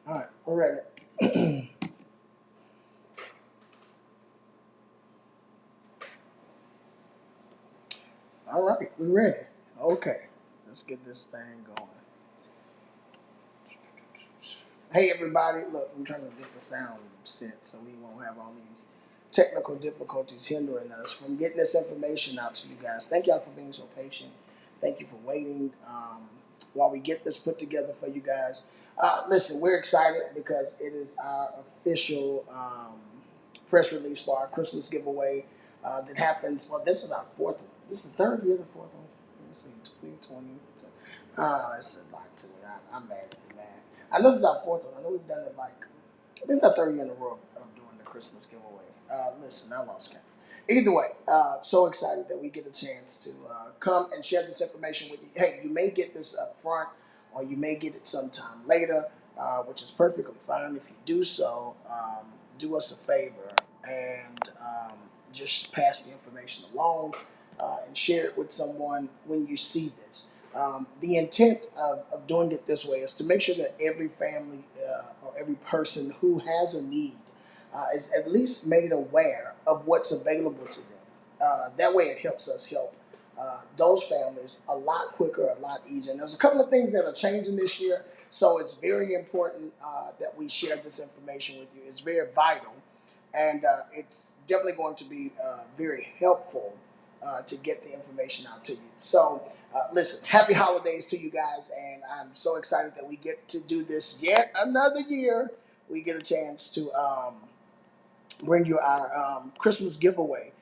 All right, we're ready. All right, we're ready. Okay, let's get this thing going. Hey, everybody, look, I'm trying to get the sound set so we won't have all these technical difficulties hindering us from getting this information out to you guys. Thank y'all for being so patient. Thank you for waiting while we get this put together for you guys. Listen, we're excited because it is our official press release for our Christmas giveaway that happens. Well, this is our fourth one. This is the third year, the fourth one. Let me see, 2020. That's a lot to me. I'm bad at the math. I know this is our fourth one. I know we've done it like, this is our third year in a row of doing the Christmas giveaway. Listen, I lost count. Either way, so excited that we get a chance to come and share this information with you. Hey, you may get this up front or you may get it sometime later, which is perfectly fine. If you do so, do us a favor and just pass the information along and share it with someone when you see this. The intent of doing it this way is to make sure that every family or every person who has a need is at least made aware of what's available to them. That way, it helps us help those families a lot quicker, a lot easier. And there's a couple of things that are changing this year, so it's very important that we share this information with you. It's very vital, and it's definitely going to be very helpful to get the information out to you. So, listen, happy holidays to you guys, and I'm so excited that we get to do this yet another year. We get a chance to bring you our Christmas giveaway,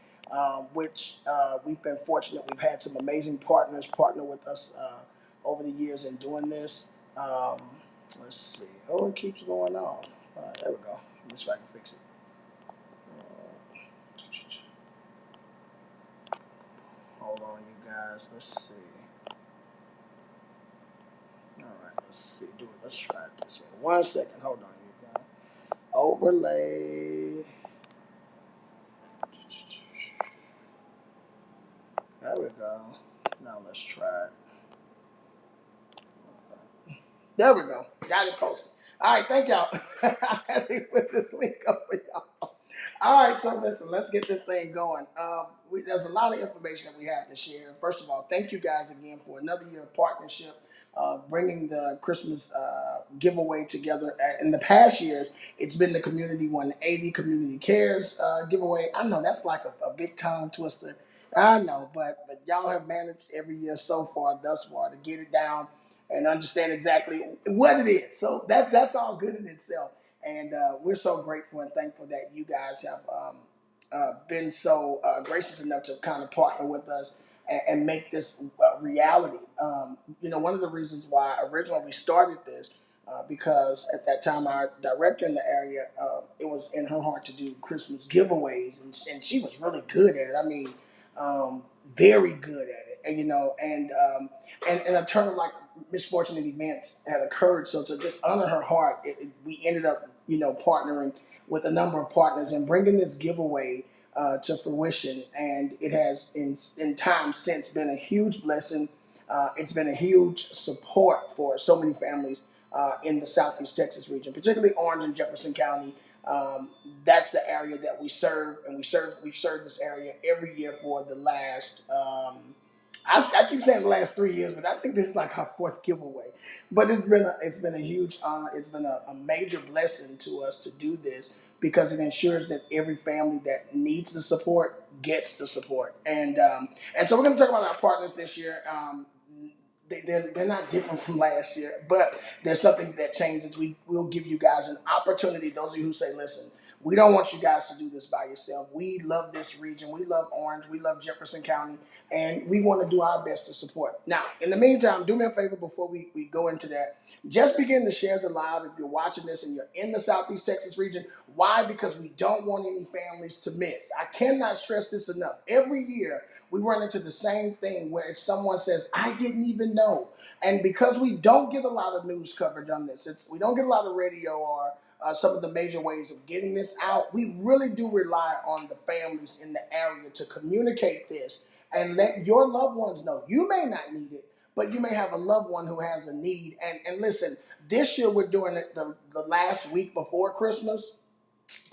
which we've been fortunate. We've had some amazing partners partner with us over the years in doing this. Um, let's see. Oh, it keeps going on. There we go. Let's see if I can fix it. Hold on, you guys. Let's see. All right, let's see. Do it. Let's try it this way. 1 second. Hold on, you guys. Overlay. There we go. Now let's try it. There we go. Got it posted. All right, thank y'all. I had to put this link up for y'all. All right, so listen, let's get this thing going. There's a lot of information that we have to share. First of all, thank you guys again for another year of partnership, bringing the Christmas giveaway together. In the past years, it's been the Community 180 Community Cares giveaway. I know that's like a big tongue twister. I know, but y'all have managed every year so far, thus far, to get it down and understand exactly what it is. So that's all good in itself. And we're so grateful and thankful that you guys have been so gracious enough to kind of partner with us and make this reality. One of the reasons why originally we started this, because at that time our director in the area, it was in her heart to do Christmas giveaways, and she was really good at it. I mean, very good at it. And a turn of like misfortunate events had occurred. So to just honor her heart, we ended up, partnering with a number of partners and bringing this giveaway to fruition. And it has, in time since, been a huge blessing. It's been a huge support for so many families in the Southeast Texas region, particularly Orange and Jefferson County. That's the area that we serve, and we've served this area every year for the last I keep saying the last 3 years, but I think this is like our fourth giveaway. But it's been a huge it's been a major blessing to us to do this because it ensures that every family that needs the support gets the support. And so we're going to talk about our partners this year. They're not different from last year, but there's something that changes. We will give you guys an opportunity. Those of you who say, "Listen, we don't want you guys to do this by yourself. We love this region. We love Orange. We love Jefferson County, and we want to do our best to support." Now, in the meantime, do me a favor before we go into that. Just begin to share the live if you're watching this and you're in the Southeast Texas region. Why? Because we don't want any families to miss. I cannot stress this enough. Every year, we run into the same thing where if someone says, "I didn't even know." And because we don't get a lot of news coverage on this, we don't get a lot of radio or some of the major ways of getting this out, we really do rely on the families in the area to communicate this and let your loved ones know. You may not need it, but you may have a loved one who has a need. And listen, this year we're doing it the last week before Christmas.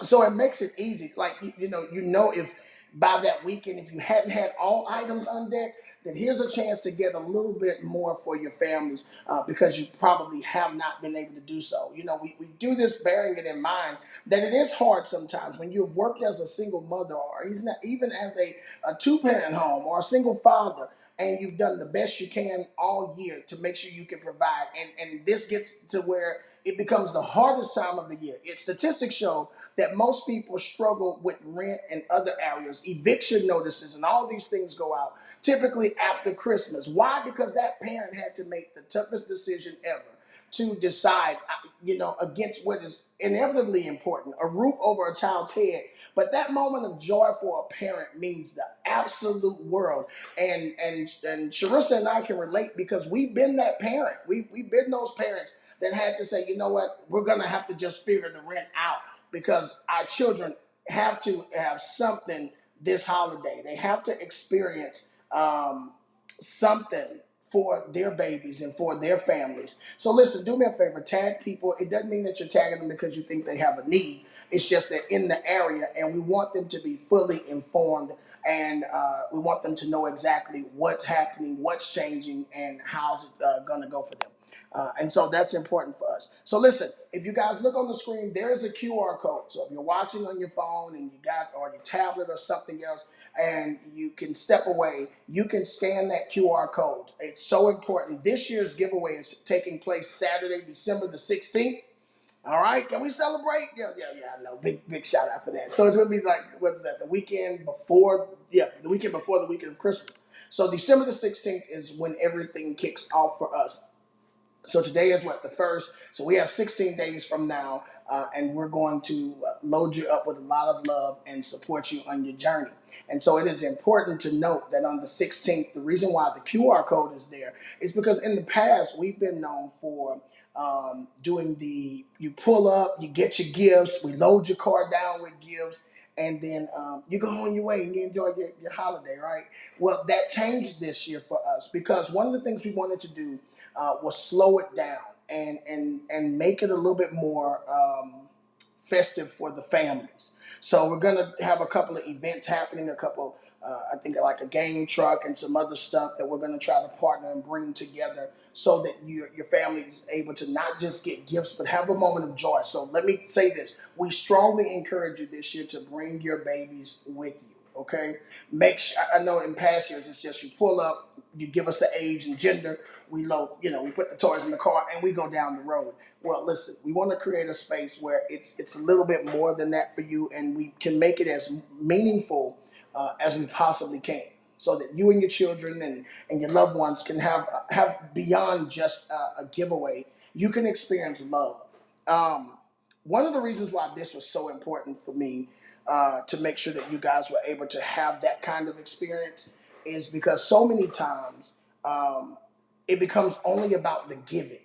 So it makes it easy. Like you know, if by that weekend, if you hadn't had all items on deck, then here's a chance to get a little bit more for your families because you probably have not been able to do so. You know, we do this bearing it in mind that it is hard sometimes when you've worked as a single mother or even as a two-parent home or a single father, and you've done the best you can all year to make sure you can provide. And this gets to where it becomes the hardest time of the year. Statistics show that most people struggle with rent and other areas, eviction notices, and all these things go out typically after Christmas. Why? Because that parent had to make the toughest decision ever to decide, against what is inevitably important, a roof over a child's head. But that moment of joy for a parent means the absolute world. And Sharissa and I can relate because we've been that parent. We've been those parents that had to say, you know what, we're gonna have to just figure the rent out because our children have to have something this holiday. They have to experience something for their babies and for their families. So listen, do me a favor, tag people. It doesn't mean that you're tagging them because you think they have a need. It's just they're in the area and we want them to be fully informed and we want them to know exactly what's happening, what's changing, and how's it going to go for them. And so that's important for us. So listen, if you guys look on the screen, there's a QR code. So if you're watching on your phone and you got or your tablet or something else, and you can step away, you can scan that QR code. It's so important. This year's giveaway is taking place Saturday, December the 16th. All right, can we celebrate? Yeah. I know. Big shout out for that. So it's gonna be like what is that? The weekend before? Yeah, the weekend before the weekend of Christmas. So December the 16th is when everything kicks off for us. So today is what, the first. So we have 16 days from now, and we're going to load you up with a lot of love and support you on your journey. And so it is important to note that on the 16th, the reason why the QR code is there is because in the past we've been known for doing you pull up, you get your gifts, we load your car down with gifts, and then you go on your way and you enjoy your holiday, right? Well, that changed this year for us because one of the things we wanted to do was slow it down and make it a little bit more festive for the families. So we're gonna have a couple of events happening, I think like a game truck and some other stuff that we're gonna try to partner and bring together so that your family is able to not just get gifts but have a moment of joy. So let me say this: we strongly encourage you this year to bring your babies with you. Okay, make sure. I know in past years it's just you pull up, you give us the age and gender, we load, we put the toys in the car and we go down the road. Well, listen, we want to create a space where it's a little bit more than that for you, and we can make it as meaningful as we possibly can, so that you and your children and your loved ones can have beyond just a giveaway. You can experience love. One of the reasons why this was so important for me to make sure that you guys were able to have that kind of experience is because so many times it becomes only about the giving.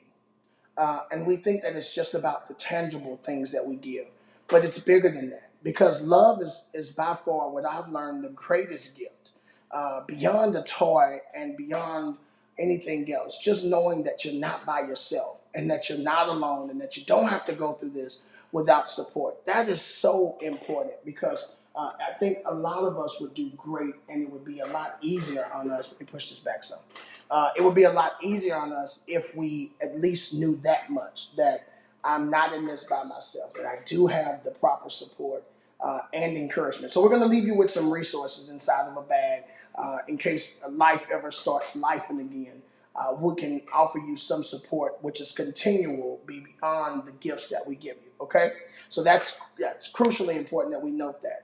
And we think that it's just about the tangible things that we give. But it's bigger than that because love is by far what I've learned the greatest gift. Beyond a toy and beyond anything else, just knowing that you're not by yourself and that you're not alone and that you don't have to go through this without support. That is so important because I think a lot of us would do great, and it would be a lot easier on us. Let me push this back some. It would be a lot easier on us if we at least knew that much, that I'm not in this by myself, that I do have the proper support and encouragement. So we're going to leave you with some resources inside of a bag in case life ever starts lifing again. We can offer you some support, which is continual, be beyond the gifts that we give you. Okay, so that's crucially important that we note that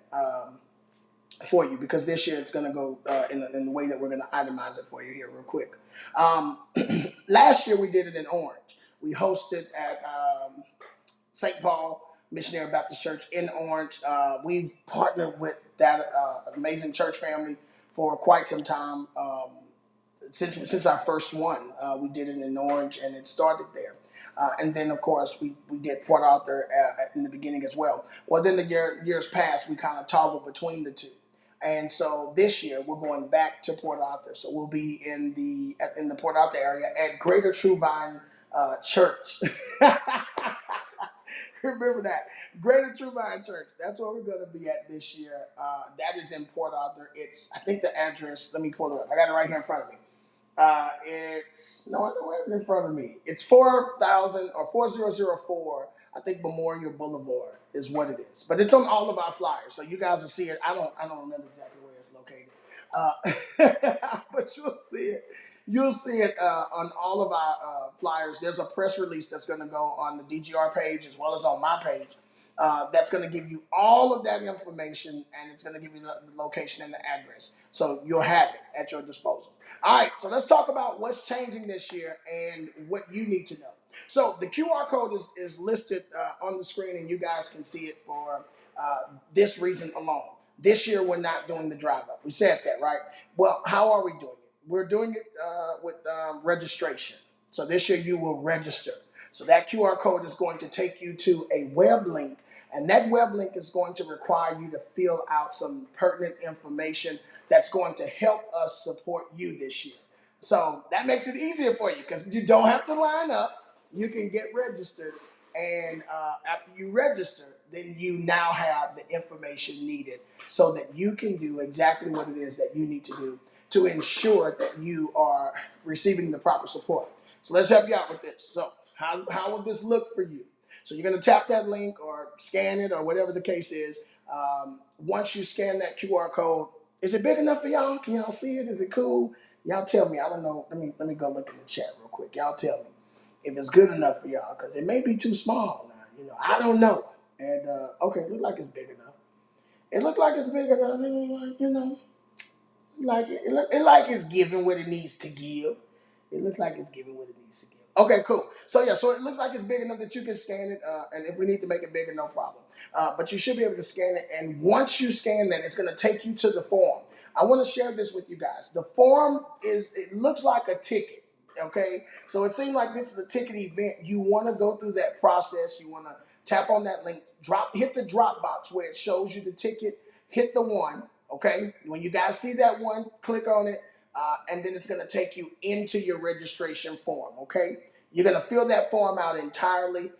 for you, because this year it's going to go in the way that we're going to itemize it for you here real quick. Um, Last year we did it in Orange. We hosted at St. Paul Missionary Baptist Church in Orange. We've partnered with that amazing church family for quite some time. Since our first one, we did it in Orange, and it started there. And then, of course, we did Port Arthur in the beginning as well. Well, then the years passed, we kind of toggled between the two. And so this year we're going back to Port Arthur. So we'll be in the Port Arthur area at Greater True Vine Church. Remember that. Greater True Vine Church. That's where we're going to be at this year. That is in Port Arthur. I think the address, let me pull it up. I got it right here in front of me. No, I don't have it in front of me. It's 4004. I think Memorial Boulevard is what it is, but it's on all of our flyers, so you guys will see it. I don't remember exactly where it's located, but you'll see it. You'll see it on all of our flyers. There's a press release that's going to go on the DGR page as well as on my page. That's going to give you all of that information, and it's going to give you the location and the address. So you'll have it at your disposal. All right, so let's talk about what's changing this year and what you need to know. So the QR code is listed on the screen, and you guys can see it for this reason alone. This year, we're not doing the drive-up. We said that, right? Well, how are we doing it? We're doing it with registration. So this year, you will register. So that QR code is going to take you to a web link, and that web link is going to require you to fill out some pertinent information that's going to help us support you this year. So that makes it easier for you because you don't have to line up. You can get registered, and after you register, then you now have the information needed so that you can do exactly what it is that you need to do to ensure that you are receiving the proper support. So let's help you out with this. So how will this look for you? So you're going to tap that link or scan it or whatever the case is. Once you scan that QR code, is it big enough for y'all? Can y'all see it? Is it cool? Y'all tell me. I don't know. Let me go look in the chat real quick. Y'all tell me if it's good enough for y'all, because it may be too small now. I don't know. And okay, it look like it's big enough. It look like it's big enough. It like it's giving what it needs to give. It looks like it's giving what it needs to give. Okay, cool. So yeah, so it looks like it's big enough that you can scan it, and if we need to make it bigger, no problem. But you should be able to scan it, and once you scan that, it's going to take you to the form. I want to share this with you guys. The form it looks like a ticket. Okay, so it seems like this is a ticket event. You want to go through that process. You want to tap on that link, hit the drop box where it shows you the ticket. Hit the one. Okay, when you guys see that one, click on it. And then it's going to take you into your registration form, okay? You're going to fill that form out entirely.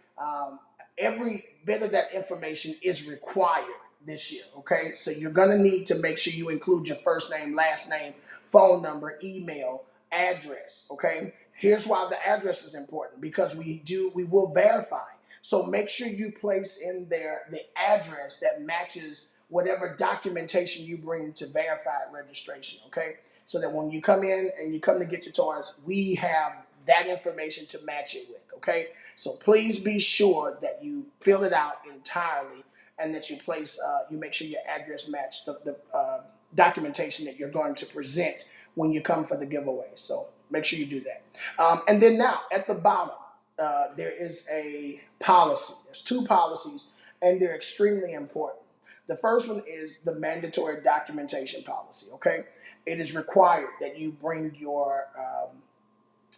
Every bit of that information is required this year, okay? So you're going to need to make sure you include your first name, last name, phone number, email, address, okay? Here's why the address is important, because we will verify. So make sure you place in there the address that matches whatever documentation you bring to verify registration, okay? So that when you come in and you come to get your toys, we have that information to match it with, okay? So please be sure that you fill it out entirely and that you make sure your address match the documentation that you're going to present when you come for the giveaway. So make sure you do that. And then now, at the bottom, there is a policy. There's two policies, and they're extremely important. The first one is the mandatory documentation policy, okay? It is required that you bring your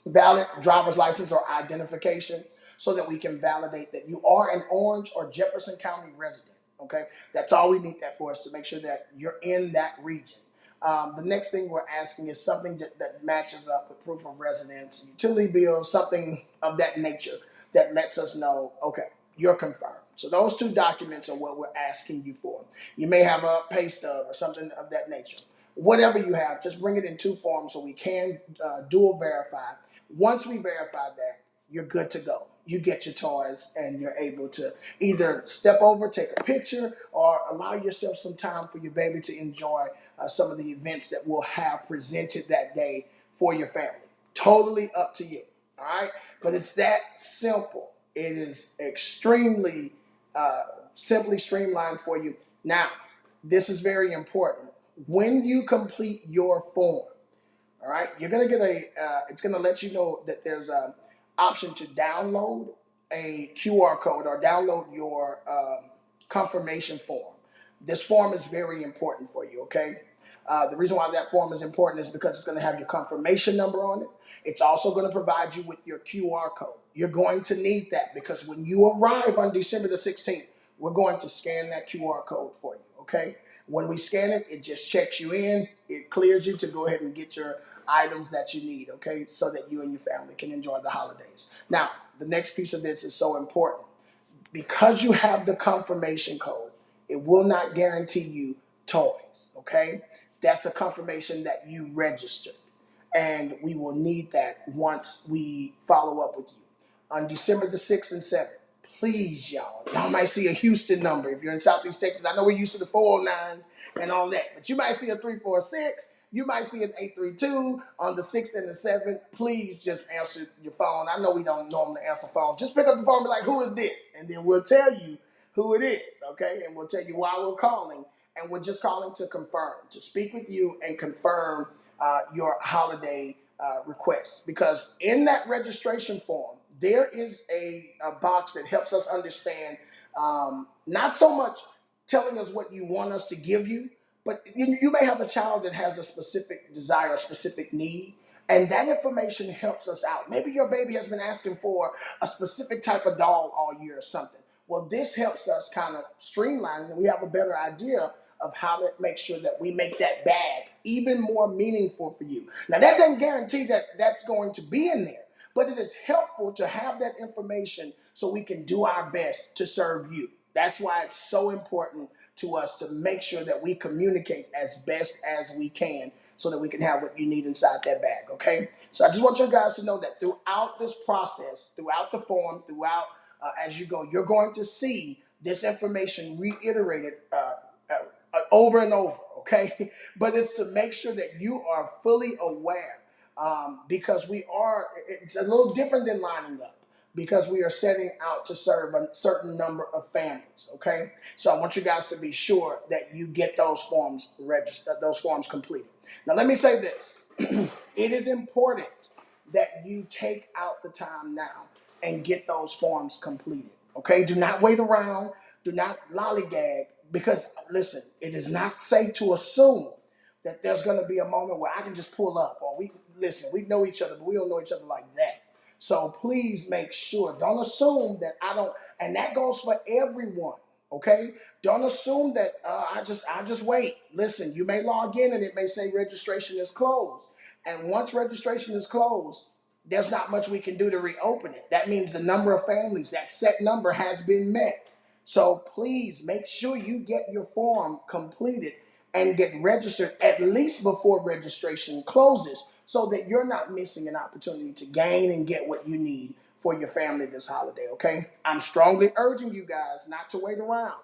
valid driver's license or identification so that we can validate that you are an Orange or Jefferson County resident, okay? That's all we need that for, is to make sure that you're in that region. The next thing we're asking is something that matches up with proof of residence, utility bills, something of that nature that lets us know, okay, you're confirmed. So those two documents are what we're asking you for. You may have a pay stub or something of that nature. Whatever you have, just bring it in two forms so we can dual verify. Once we verify that, you're good to go. You get your toys and you're able to either step over, take a picture, or allow yourself some time for your baby to enjoy some of the events that we'll have presented that day for your family. Totally up to you. All right? But it's that simple. It is extremely simply streamlined for you. Now, this is very important. When you complete your form, all right, you're gonna get it's gonna let you know that there's a option to download a QR code or download your confirmation form. This form is very important for you, okay? The reason why that form is important is because it's going to have your confirmation number on it. It's also going to provide you with your QR code. You're going to need that because when you arrive on December the 16th, we're going to scan that QR code for you, okay? When we scan it, it just checks you in. It clears you to go ahead and get your items that you need, okay, so that you and your family can enjoy the holidays. Now, the next piece of this is so important. Because you have the confirmation code, it will not guarantee you toys, okay? That's a confirmation that you registered. And we will need that once we follow up with you. On December the 6th and 7th, please, y'all might see a Houston number. If you're in Southeast Texas, I know we're used to the 409s and all that, but you might see a 346, you might see an 832 on the 6th and the 7th. Please just answer your phone. I know we don't normally answer phones. Just pick up the phone and be like, who is this? And then we'll tell you who it is, okay? And we'll tell you why we're calling. And we're just calling to confirm, to speak with you and confirm your holiday request. Because in that registration form, there is a box that helps us understand not so much telling us what you want us to give you, but you may have a child that has a specific desire, a specific need, and that information helps us out. Maybe your baby has been asking for a specific type of doll all year or something. Well, this helps us kind of streamline it, and we have a better idea of how to make sure that we make that bag even more meaningful for you. Now, that doesn't guarantee that that's going to be in there, but it is helpful to have that information so we can do our best to serve you. That's why it's so important to us to make sure that we communicate as best as we can so that we can have what you need inside that bag, okay? So I just want you guys to know that throughout this process, throughout the form, throughout as you go, you're going to see this information reiterated over and over, okay? But it's to make sure that you are fully aware because it's a little different than lining up because we are setting out to serve a certain number of families, okay? So I want you guys to be sure that you get those forms registered, those forms completed. Now, let me say this. It is important that you take out the time now and get those forms completed, okay? Do not wait around. Do not lollygag because, listen, it is not safe to assume that there's going to be a moment where I can just pull up or we know each other, but we don't know each other like that. So please make sure, don't assume that I don't, and that goes for everyone, okay? Don't assume that I just wait. Listen, you may log in and it may say registration is closed. And once registration is closed, there's not much we can do to reopen it. That means the number of families, that set number has been met. So please make sure you get your form completed and get registered at least before registration closes so that you're not missing an opportunity to gain and get what you need for your family this holiday, okay? I'm strongly urging you guys not to wait around.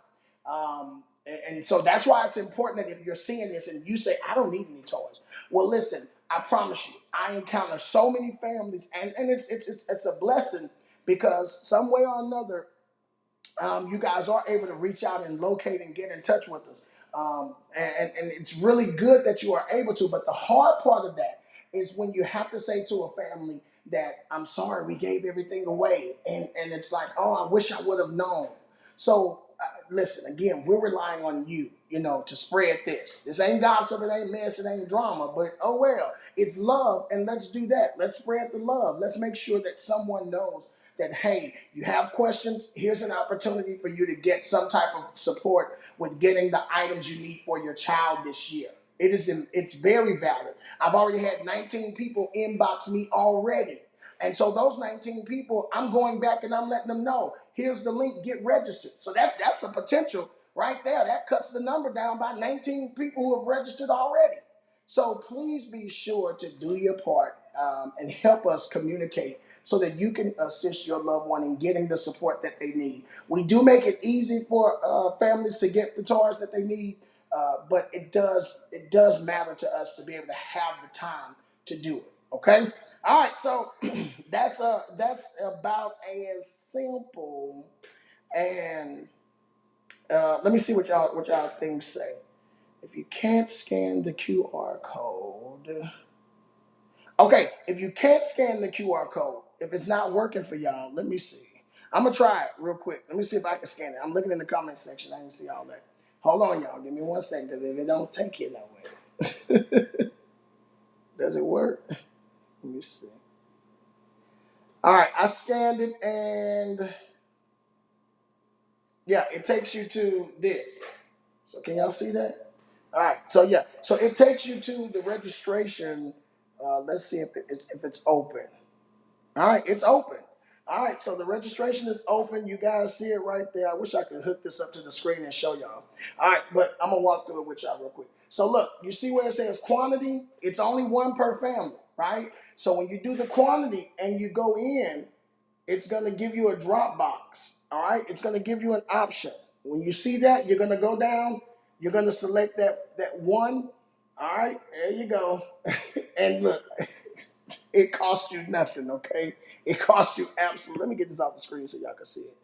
And so that's why it's important that if you're seeing this and you say, I don't need any toys. Well, listen, I promise you, I encounter so many families and it's a blessing because some way or another, you guys are able to reach out and locate and get in touch with us. And it's really good that you are able to, but the hard part of that is when you have to say to a family that I'm sorry, we gave everything away. And it's like, oh, I wish I would have known. So listen, again, we're relying on you, to spread this. This ain't gossip, it ain't mess, it ain't drama, but oh well, it's love, and let's do that. Let's spread the love. Let's make sure that someone knows that, hey, you have questions, here's an opportunity for you to get some type of support with getting the items you need for your child this year. It's very valid. I've already had 19 people inbox me already. And so those 19 people, I'm going back and I'm letting them know, Here's the link, get registered. So that's a potential right there. That cuts the number down by 19 people who have registered already. So please be sure to do your part and help us communicate so that you can assist your loved one in getting the support that they need. We do make it easy for families to get the toys that they need, but it does matter to us to be able to have the time to do it. Okay. All right. So that's about as simple. And let me see what y'all things say. If you can't scan the QR code, okay. If you can't scan the QR code, if it's not working for y'all, let me see. I'm gonna try it real quick. Let me see if I can scan it. I'm looking in the comment section. I can see all that. Hold on, y'all. Give me 1 second, because if it don't take you nowhere, does it work? Let me see. All right, I scanned it, and yeah, it takes you to this. So can y'all see that? All right. So yeah, so it takes you to the registration. Let's see if it's open. All right, it's open. All right, so the registration is open. You guys see it right there. I wish I could hook this up to the screen and show y'all. All right, but I'm gonna walk through it with y'all real quick. So look, you see where it says quantity? It's only one per family, right? So when you do the quantity and you go in, it's going to give you a drop box. All right, it's going to give you an option. When you see that, you're going to go down, you're going to select that one. All right, there you go. And look, it costs you nothing. Okay, it costs you absolutely. Let me get this off the screen so y'all can see it.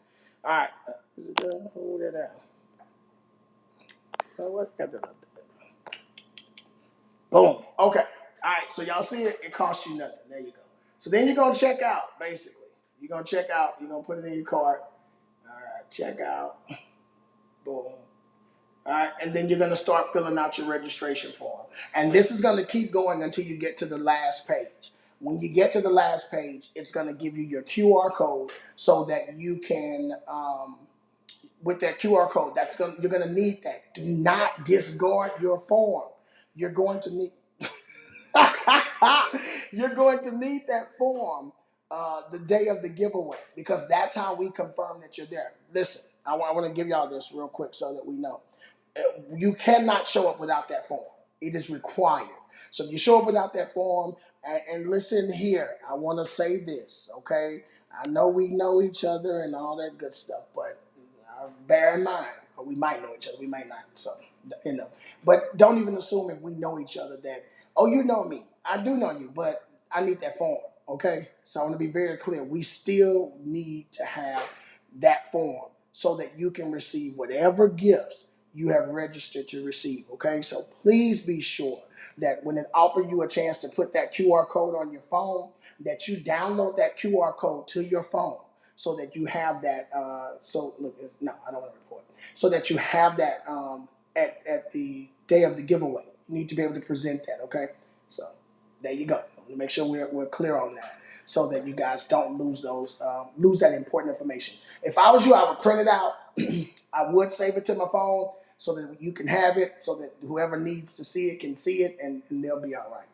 All right, is it done? Hold that down. Oh, what got that up there? Boom. Okay. All right. So y'all see it? It costs you nothing. There you go. So then you're gonna check out. Basically, you're gonna check out. You're gonna put it in your cart. All right. Check out. Boom. All right. And then you're gonna start filling out your registration form. And this is gonna keep going until you get to the last page. When you get to the last page, it's gonna give you your QR code so that you can. With that QR code, you're gonna need that. Do not discard your form. You're going to need You're going to need that form the day of the giveaway, because that's how we confirm that you're there. Listen, I want to give y'all this real quick so that we know. You cannot show up without that form. It is required. So if you show up without that form, and listen here, I want to say this, okay? I know we know each other and all that good stuff, but bear in mind, we might know each other, we might not. So, but don't even assume if we know each other that, oh, you know me. I do know you, but I need that form, okay? So I want to be very clear. We still need to have that form so that you can receive whatever gifts you have registered to receive, okay? So please be sure that when it offers you a chance to put that QR code on your phone, that you download that QR code to your phone so that you have that. No, I don't want to report. So that you have that at the day of the giveaway. You need to be able to present that, okay? So there you go. Make sure we're clear on that, so that you guys don't lose that important information. If I was you, I would print it out. I would save it to my phone so that you can have it, so that whoever needs to see it can see it, and they'll be all right.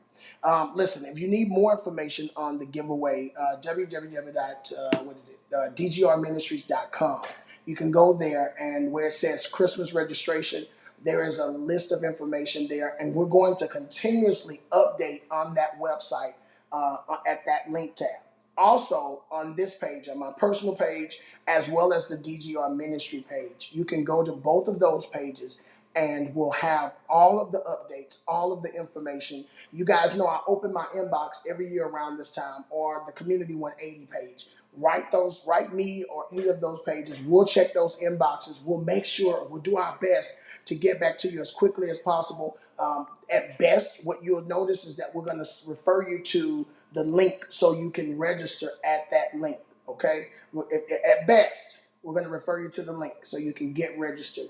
Listen, if you need more information on the giveaway, www.dgrministries.com. You can go there, and where it says Christmas registration, there is a list of information there, and we're going to continuously update on that website at that link tab. Also, on this page, on my personal page, as well as the DGR Ministry page, you can go to both of those pages, and we'll have all of the updates, all of the information. You guys know I open my inbox every year around this time, or the Community 180 page. Write me or any of those pages. We'll check those inboxes. We'll make sure, we'll do our best to get back to you as quickly as possible. At best, what you'll notice is that we're going to refer you to the link so you can register at that link. Okay? At best, we're going to refer you to the link so you can get registered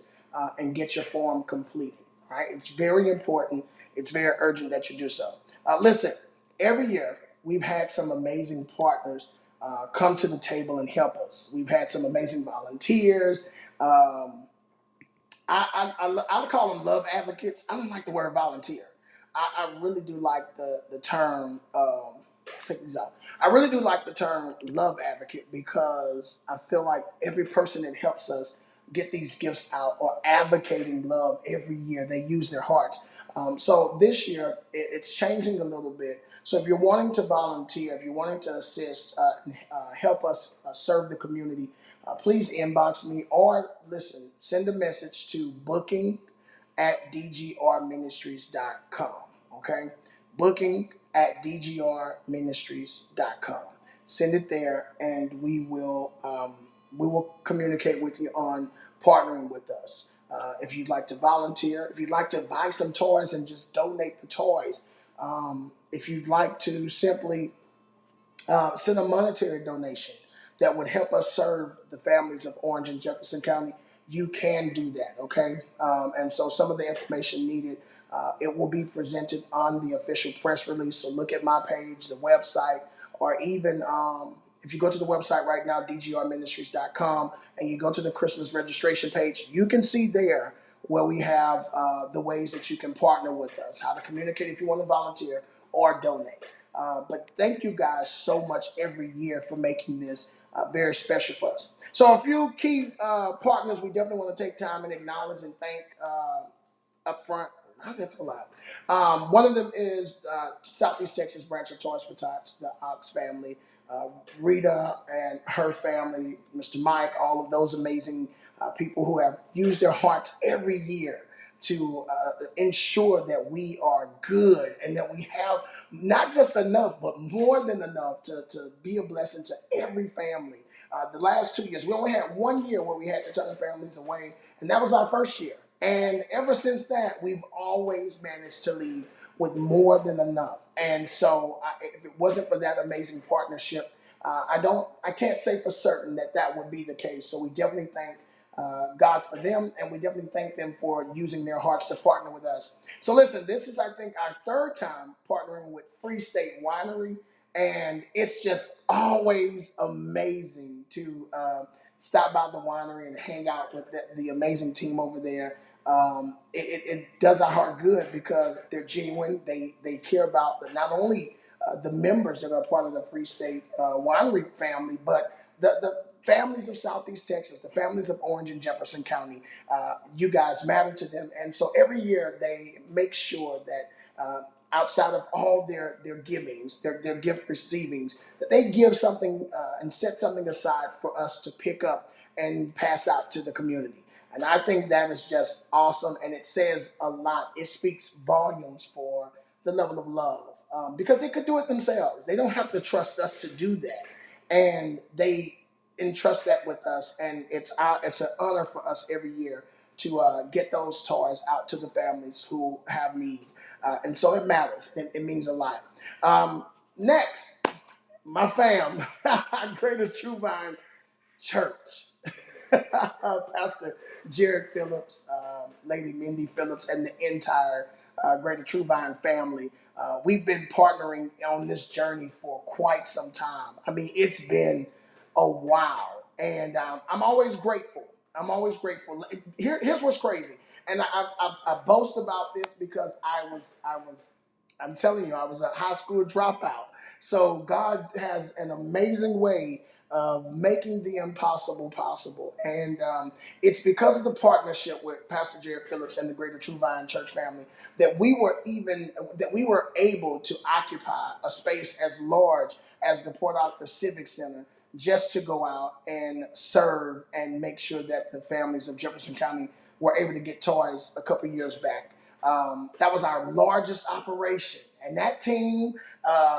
and get your form completed. All right? It's very important. It's very urgent that you do so. Listen, every year we've had some amazing partners come to the table and help us. We've had some amazing volunteers. I call them love advocates. I don't like the word volunteer. I really do like the term. take these out. I really do like the term love advocate because I feel like every person that helps us get these gifts out or advocating love every year, they use their hearts. So this year, it's changing a little bit. So if you're wanting to volunteer, if you're wanting to assist, help us serve the community, please inbox me or listen, send a message to booking@dgrministries.com. Okay? Booking@dgrministries.com. Send it there, and we will communicate with you on partnering with us. If you'd like to volunteer, if you'd like to buy some toys and just donate the toys, if you'd like to simply send a monetary donation that would help us serve the families of Orange and Jefferson County, you can do that, okay? And so some of the information needed, it will be presented on the official press release. So look at my page, the website, or even if you go to the website right now, dgrministries.com, and you go to the Christmas registration page, you can see there where we have the ways that you can partner with us, how to communicate if you want to volunteer or donate. But thank you guys so much every year for making this very special for us. So a few key partners we definitely want to take time and acknowledge and thank up front. How's that so loud? One of them is Southeast Texas branch of Toys for Tots, the Ox family. Uh, Rita and her family, Mr. Mike, all of those amazing people who have used their hearts every year to ensure that we are good and that we have not just enough, but more than enough to be a blessing to every family. The last 2 years, we only had 1 year where we had to turn families away, and that was our first year. And ever since that, we've always managed to leave with more than enough. And so, if it wasn't for that amazing partnership, I can't say for certain that that would be the case. So we definitely thank God for them, and we definitely thank them for using their hearts to partner with us. So listen, this is I think our third time partnering with Free State Winery, and it's just always amazing to stop by the winery and hang out with the amazing team over there. It does our heart good because they're genuine. They care about not only the members that are part of the Free State Winery family, but the families of Southeast Texas, the families of Orange and Jefferson County. You guys matter to them, and so every year they make sure that. Outside of all their givings, their gift receivings, that they give something and set something aside for us to pick up and pass out to the community. And I think that is just awesome, and it says a lot. It speaks volumes for the level of love because they could do it themselves. They don't have to trust us to do that, and they entrust that with us. And it's an honor for us every year to get those toys out to the families who have need. And so it matters. It means a lot. Next, my fam, Greater True Vine Church. Pastor Jared Phillips, Lady Mindy Phillips, and the entire Greater True Vine family. We've been partnering on this journey for quite some time. I mean, it's been a while, and I'm always grateful. I'm always grateful. Here's what's crazy, and I boast about this because I'm telling you, I was a high school dropout. So God has an amazing way of making the impossible possible. And it's because of the partnership with Pastor Jared Phillips and the Greater True Vine Church family that we were able to occupy a space as large as the Port Arthur Civic Center just to go out and serve and make sure that the families of Jefferson County were able to get toys a couple years back. That was our largest operation. And that team,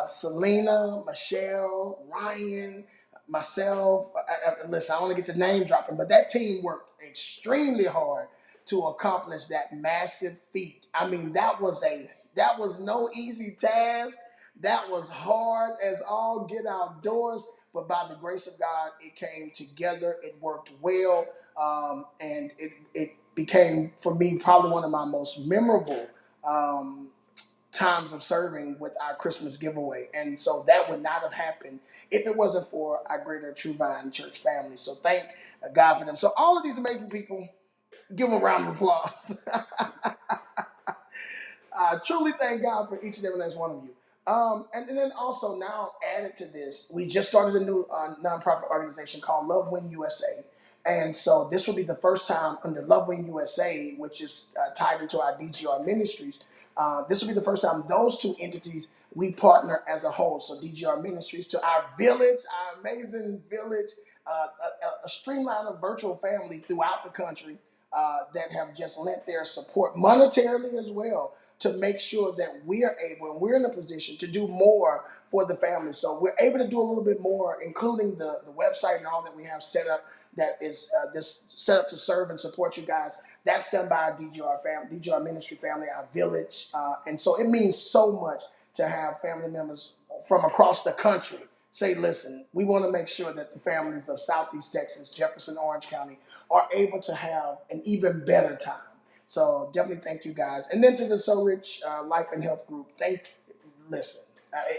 Selena, Michelle, Ryan, myself, listen, I only get to name dropping, but that team worked extremely hard to accomplish that massive feat. I mean, that was no easy task. That was hard as all get outdoors, but by the grace of God, it came together. It worked well, and it became for me probably one of my most memorable times of serving with our Christmas giveaway. And so that would not have happened if it wasn't for our Greater True Vine Church family. So thank God for them. So all of these amazing people, give them a round of applause. I truly thank God for each and every last one of you. And then also now added to this, we just started a new nonprofit organization called Love Win USA. And so this will be the first time under Love Win USA, which is tied into our DGR Ministries. This will be the first time those two entities we partner as a whole. So DGR Ministries to our village, our amazing village, a streamline of virtual family throughout the country that have just lent their support monetarily as well to make sure that we are able and we're in a position to do more for the family. So we're able to do a little bit more, including the website and all that we have set up that is this set up to serve and support you guys. That's done by our DGR family, DGR ministry family, our village. And so it means so much to have family members from across the country say, listen, we want to make sure that the families of Southeast Texas, Jefferson, Orange County are able to have an even better time. So definitely thank you guys. And then to the So Rich Life and Health Group, listen,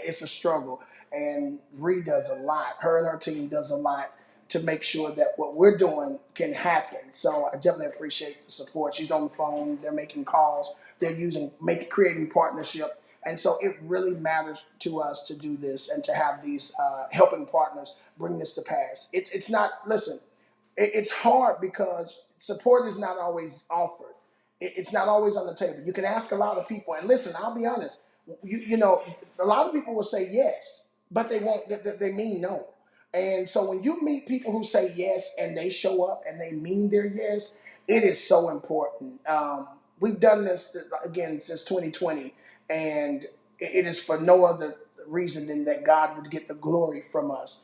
it's a struggle. And Ree does a lot. Her and her team does a lot to make sure that what we're doing can happen. So I definitely appreciate the support. She's on the phone. They're making calls. They're creating partnership. And so it really matters to us to do this and to have these helping partners bring this to pass. It's not, listen, it's hard because support is not always offered. It's not always on the table. You can ask a lot of people, and listen, I'll be honest. You know, a lot of people will say yes, but they won't. They mean no. And so when you meet people who say yes and they show up and they mean their yes, it is so important. We've done this again since 2020, and it is for no other reason than that God would get the glory from us.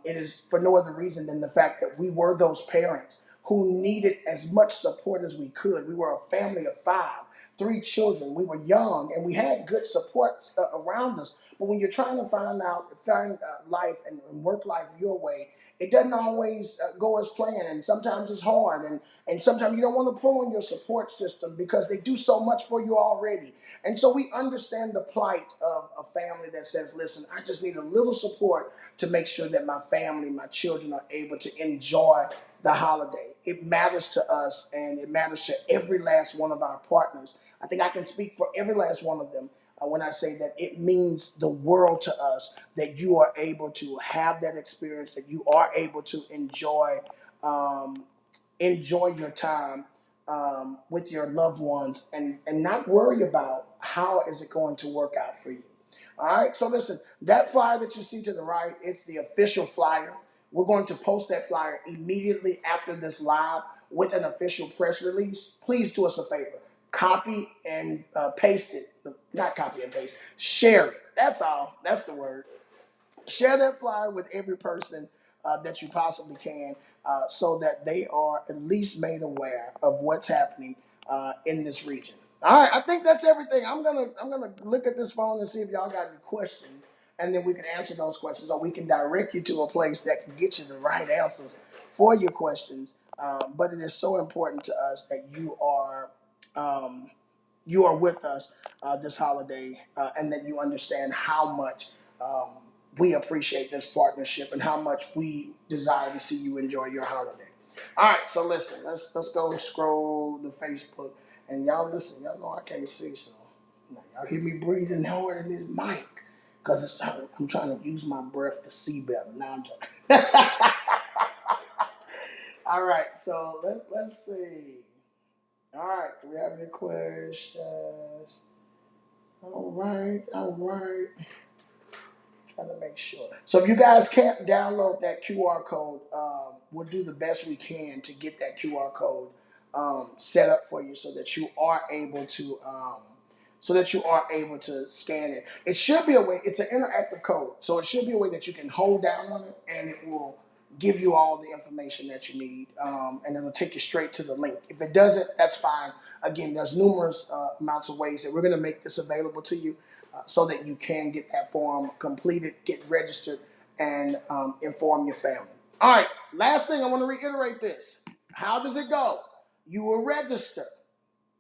It is for no other reason than the fact that we were those parents who needed as much support as we could. We were a family of five, three children. We were young and we had good support around us. But when you're trying to find life and work life your way, it doesn't always go as planned, and sometimes it's hard, and sometimes you don't want to pull on your support system because they do so much for you already. And so we understand the plight of a family that says, listen, I just need a little support to make sure that my family, my children are able to enjoy the holiday. It matters to us and it matters to every last one of our partners. I think I can speak for every last one of them when I say that it means the world to us that you are able to have that experience, that you are able to um, enjoy your time with your loved ones and not worry about how is it going to work out for you. All right, so listen, that flyer that you see to the right, it's the official flyer. We're going to post that flyer immediately after this live with an official press release. Please do us a favor. Copy and paste it. Not copy and paste. Share it. That's all. That's the word. Share that flyer with every person that you possibly can, so that they are at least made aware of what's happening in this region. All right, I think that's everything. I'm gonna look at this phone and see if y'all got any questions, and then we can answer those questions, or we can direct you to a place that can get you the right answers for your questions. But it is so important to us that um, you are with us this holiday, and that you understand how much um, we appreciate this partnership and how much we desire to see you enjoy your holiday. All right, so listen, let's go scroll the Facebook, and y'all listen. Y'all know I can't see, so y'all hear me breathing hard in this mic because I'm trying to use my breath to see better. Now I'm joking. All right, so let's see. All right, do we have any questions? All right. Trying to make sure. So if you guys can't download that QR code, we'll do the best we can to get that QR code set up for you so that you are able to scan it. It should be a way. It's an interactive code, so it should be a way that you can hold down on it, and it will give you all the information that you need, and it'll take you straight to the link. If it doesn't, that's fine. Again, there's numerous amounts of ways that we're going to make this available to you, so that you can get that form completed, get registered, and inform your family. All right, last thing, I want to reiterate this. How does it go? You will register.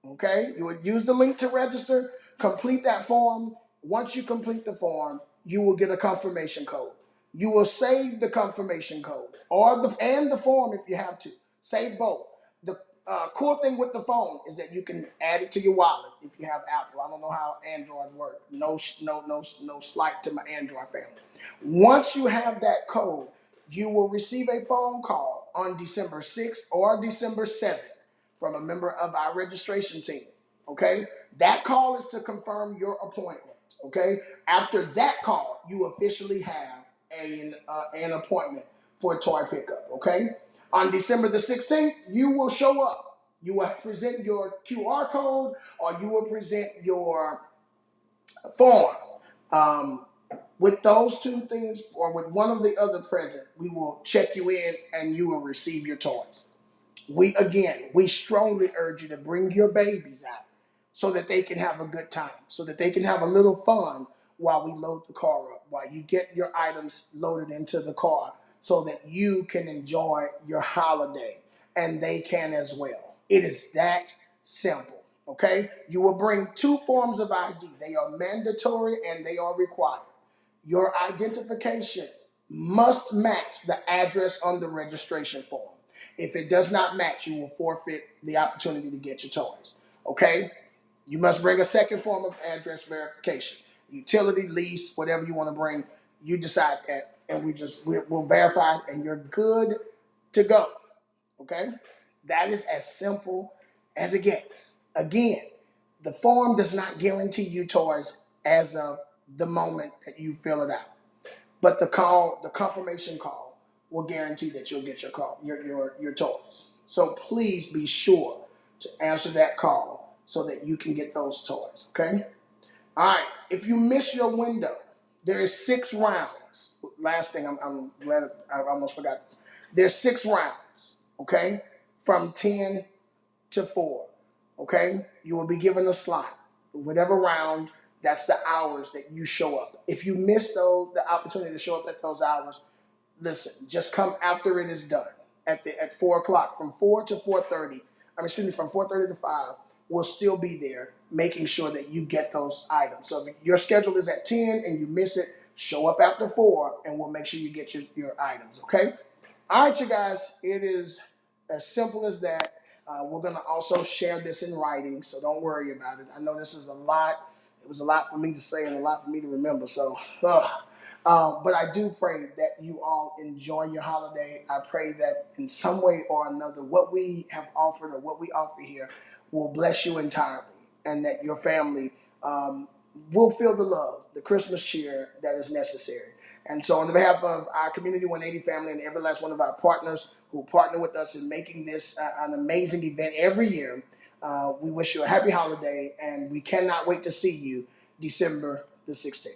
Okay, you would use the link to register, complete that form. Once you complete the form, you will get a confirmation code. You will save the confirmation code and the form if you have to. Save both. The cool thing with the phone is that you can add it to your wallet if you have Apple. I don't know how Android works. No slight to my Android family. Once you have that code, you will receive a phone call on December 6th or December 7th from a member of our registration team. Okay, that call is to confirm your appointment. Okay, after that call, you officially have an appointment for a toy pickup. Okay, on December the 16th, you will show up. You will present your QR code or you will present your form. Um, with those two things or with one of the other present, we will check you in and you will receive your toys. We strongly urge you to bring your babies out so that they can have a good time, so that they can have a little fun while we load the car up, while you get your items loaded into the car so that you can enjoy your holiday and they can as well. It is that simple. Okay? You will bring two forms of ID. They are mandatory and they are required. Your identification must match the address on the registration form. If it does not match, you will forfeit the opportunity to get your toys. Okay? You must bring a second form of address verification. Utility, lease, whatever you want to bring, you decide that, and we'll verify it, and you're good to go. Okay? That is as simple as it gets. Again, the form does not guarantee you toys as of the moment that you fill it out. But the confirmation call will guarantee that you'll get your toys. So please be sure to answer that call so that you can get those toys. Okay. All right. If you miss your window, there is 6 rounds. Last thing, I'm glad I almost forgot this. There's 6 rounds. Okay, from 10 to 4. Okay, you will be given a slot. Whatever round, that's the hours that you show up. If you miss the opportunity to show up at those hours, listen, just come after it is done at 4 o'clock, from 4 to 4:30. From 4:30 to 5. We'll still be there making sure that you get those items. So if your schedule is at 10 and you miss it, show up after 4 and we'll make sure you get your items. Okay. All right, you guys. It is as simple as that. We're going to also share this in writing, so don't worry about it. I know this is a lot. It was a lot for me to say and a lot for me to remember. So, but I do pray that you all enjoy your holiday. I pray that in some way or another, what we have offered or what we offer here will bless you entirely, and that your family will feel the love, the Christmas cheer that is necessary. And so on behalf of our Community 180 family and every last one of our partners who partner with us in making this an amazing event every year, we wish you a happy holiday, and we cannot wait to see you December the 16th.